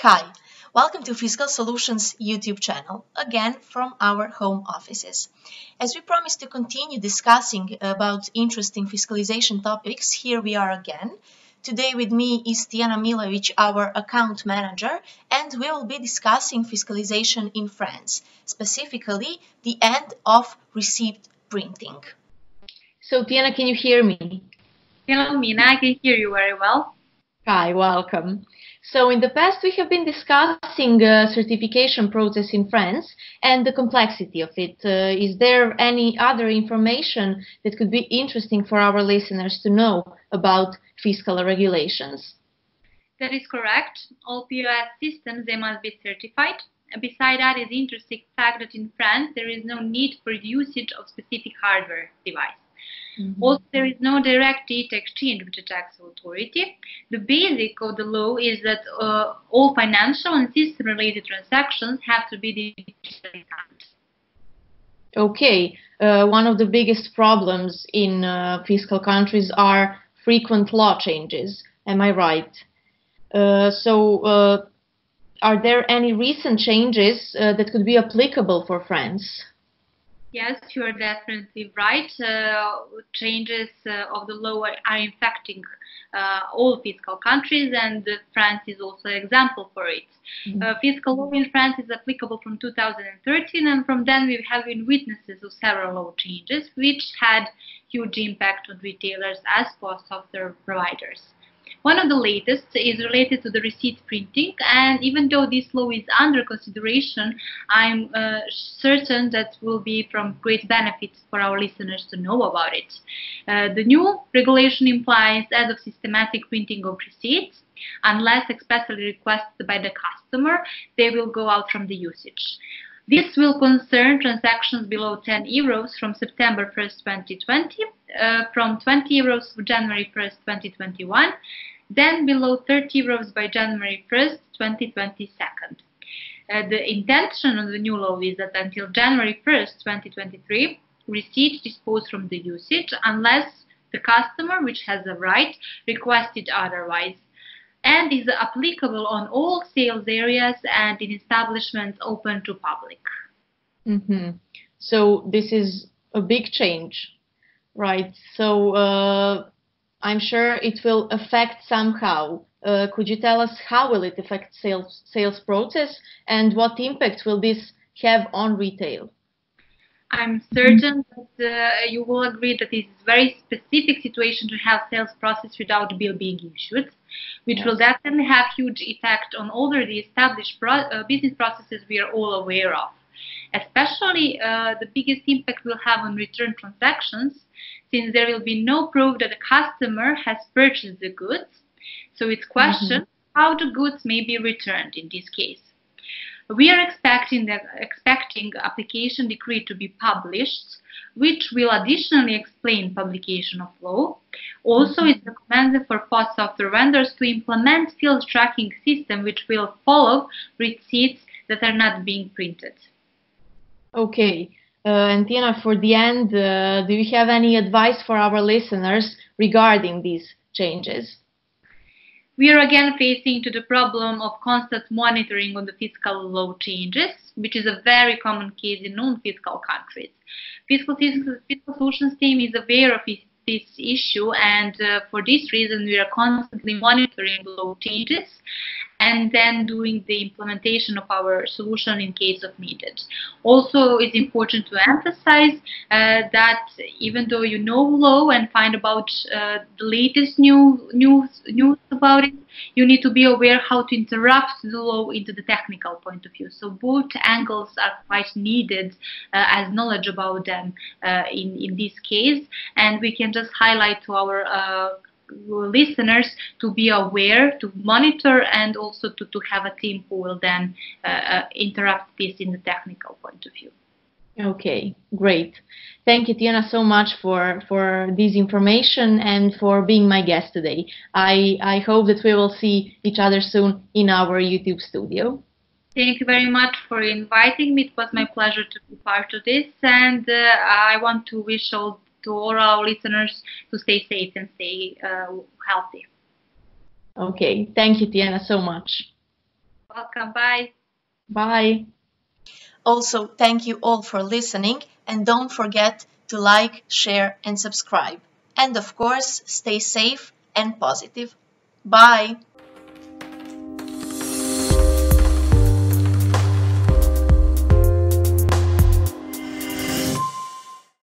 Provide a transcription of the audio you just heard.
Hi, welcome to FiscalSolutions YouTube channel, again from our home offices. As we promised to continue discussing about interesting fiscalization topics, here we are again. Today with me is Tijana Milovic, our account manager, and we will be discussing fiscalization in France, specifically the end of receipt printing. So Tijana, can you hear me? Hello, Mina. I can hear you very well. Hi, welcome. So in the past we have been discussing certification process in France and the complexity of it. Is there any other information that could be interesting for our listeners to know about fiscal regulations? That is correct. All POS systems, they must be certified. Beside that is the interesting fact that in France there is no need for usage of specific hardware device. Also, there is no direct data exchange with the tax authority. The basic of the law is that all financial and system-related transactions have to be digitally signed. Okay, one of the biggest problems in fiscal countries are frequent law changes. Am I right? Are there any recent changes that could be applicable for France? Yes, you are definitely right. Changes of the law are infecting all fiscal countries, and France is also an example for it. Fiscal law in France is applicable from 2013, and from then we have been witnesses of several law changes, which had huge impact on retailers as POS software providers. One of the latest is related to the receipt printing, and even though this law is under consideration, I'm certain that will be from great benefit for our listeners to know about it. The new regulation implies as of systematic printing of receipts, unless expressly requested by the customer, they will go out from the usage. This will concern transactions below 10 euros from September 1st, 2020, from 20 euros from January 1st, 2021, then below 30 euros by January 1st, 2022. The intention of the new law is that until January 1st, 2023, receipts disposed from the usage unless the customer, which has a right, requested otherwise, and is applicable on all sales areas and in establishments open to public. So this is a big change, right? So I'm sure it will affect somehow. Could you tell us how will it affect sales process and what impact will this have on retail? I'm certain that you will agree that it is a very specific situation to have sales process without bill being issued, which will definitely have huge effect on already established business processes we are all aware of. Especially the biggest impact will have on return transactions, since there will be no proof that the customer has purchased the goods. So it's question how the goods may be returned in this case. We are expecting application decree to be published, which will additionally explain publication of law. Also, it's recommended for POS software vendors to implement field tracking system, which will follow receipts that are not being printed. Okay, and Tijana, for the end, do you have any advice for our listeners regarding these changes? We are again facing to the problem of constant monitoring on the fiscal law changes, which is a very common case in non-fiscal countries. FiscalSolutions team is aware of this issue, and for this reason we are constantly monitoring law changes and then doing the implementation of our solution in case of needed. Also, it's important to emphasize that even though you know law and find about the latest news about it, you need to be aware how to interrupt the law into the technical point of view. So both angles are quite needed as knowledge about them in this case, and we can just highlight to our listeners to be aware, to monitor, and also to have a team who will then interrupt this in the technical point of view. Okay, great. Thank you, Tijana, so much for this information and for being my guest today. I hope that we will see each other soon in our YouTube studio. Thank you very much for inviting me. It was my pleasure to be part of this, and I want to wish all our listeners to stay safe and stay healthy. Okay, thank you, Tijana, so much. welcome. Bye. Bye. Also, thank you all for listening, and don't forget to like, share, and subscribe. And of course, stay safe and positive. Bye!